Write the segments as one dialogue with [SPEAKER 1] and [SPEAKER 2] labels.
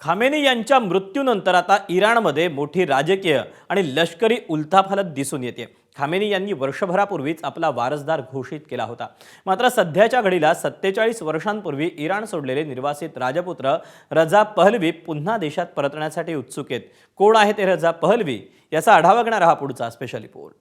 [SPEAKER 1] Khamenei यांच्या मृत्यूनंतर आता इराणमध्ये मोठी राजकीय आणि लष्करी उलथापालथ दिसून येते। खामेनी यांनी वर्षभरापूर्वीच आपला वारसदार घोषित केला होता। मात्र सध्याच्या घडीला 47 वर्षांपूर्वी इराण सोडलेले निर्वासित राजपुत्र रजा पहलवी पुन्हा देशात परतण्यासाठी उत्सुक आहेत। कोण आहे ते रजा पहलवी याचा आढावा घेणारा हा पुढचा स्पेशल रिपोर्ट।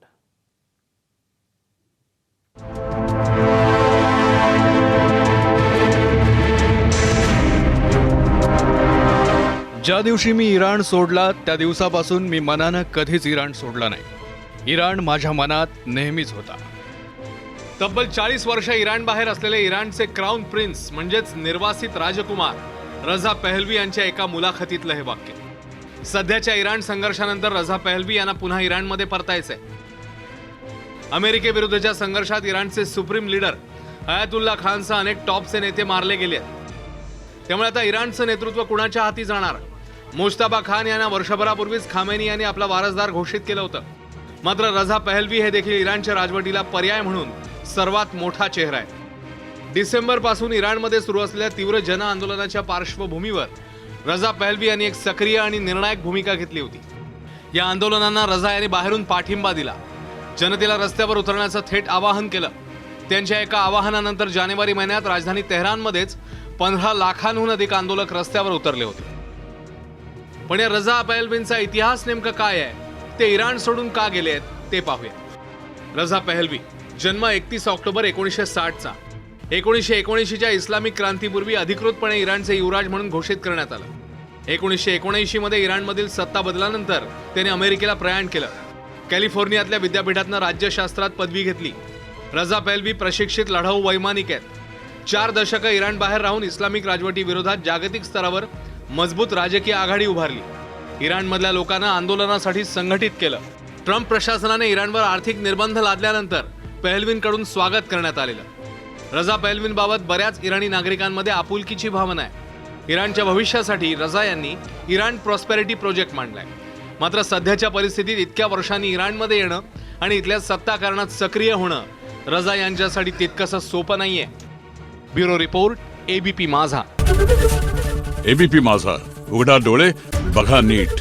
[SPEAKER 2] ज्या दिवशी मी इराण सोडला त्या दिवसापासून मी मनानं कधीच इराण सोडला नाही। इराण माझ्या मनात नेहमीच होता। तब्बल 40 वर्ष इराण बाहेर असलेले इराणचे क्राउन प्रिन्स म्हणजेच निर्वासित राजकुमार रजा पहलवी यांच्या एका मुलाखतीतलं हे वाक्य। सध्याच्या इराण संघर्षानंतर रजा पहलवी यांना पुन्हा इराणमध्ये परतायचंय। अमेरिकेविरुद्धच्या संघर्षात इराणचे सुप्रीम लीडर अयातुल्ला खानसह अनेक टॉपचे नेते मारले गेले। त्यामुळे आता इराणचं नेतृत्व कुणाच्या हाती जाणार? मुश्ताबा खान यांना वर्षभरापूर्वीच खामेनी यांनी आपला वारसदार घोषित केलं होतं। मात्र रजा पहलवी हे देखील इराणच्या राजवटीला पर्याय म्हणून सर्वात मोठा चेहरा आहे। डिसेंबर पासून इराणमध्ये सुरू असलेल्या तीव्र जन आंदोलनाच्या पार्श्वभूमीवर रजा पहलवी यांनी एक सक्रिय आणि निर्णायक भूमिका घेतली होती। या आंदोलनांना रजा यांनी बाहेरून पाठिंबा दिला, जनतेला रस्त्यावर उतरण्याचं थेट आवाहन केलं। त्यांच्या एका आवाहनानंतर जानेवारी महिन्यात राजधानी तेहरानमध्येच 15 लाखांहून अधिक आंदोलक रस्त्यावर उतरले होते। पण या रजा पहलवींचा इतिहास नेमका काय आहे, ते इराण सोडून का गेले आहेत ते पाहूया। रजा पहलवी जन्म 31 ऑक्टोबर 1960 चा। 1979च्या इस्लामिक क्रांतीपूर्वी अधिकृतपणे इराणचे युवराज म्हणून घोषित करण्यात आलं। 1979 मध्ये इराणमधील सत्ता बदलानंतर त्यांनी अमेरिकेला प्रयाण केलं। कॅलिफोर्नियातल्या विद्यापीठातनं राज्यशास्त्रात पदवी घेतली। रजा पहलवी प्रशिक्षित लढाऊ वैमानिक आहेत। 4 दशकं इराण बाहेर राहून इस्लामिक राजवटी विरोधात जागतिक स्तरावर मजबूत राजकीय आघाडी उभारली। इराणमधल्या लोकांना आंदोलनासाठी संघटित केलं। ट्रम्प प्रशासनाने इराणवर आर्थिक निर्बंध लादल्यानंतर पहलवींकडून स्वागत करण्यात आलेलं। रजा पहलवींबाबत बऱ्याच इराणी नागरिकांमध्ये आपुलकीची भावना आहे। इराणच्या भविष्यासाठी रजा यांनी इराण प्रॉस्पेरिटी प्रोजेक्ट मांडलाय। मात्र सध्याच्या परिस्थितीत इतक्या वर्षांनी इराणमध्ये येणं आणि इथल्या सत्ताकारणात सक्रिय होणं रजा यांच्यासाठी तितकंसं सोपं नाहीये। ब्युरो रिपोर्ट, एबीपी माझा।
[SPEAKER 3] एबीपी माझा, उघडा डोळे बघा नीट।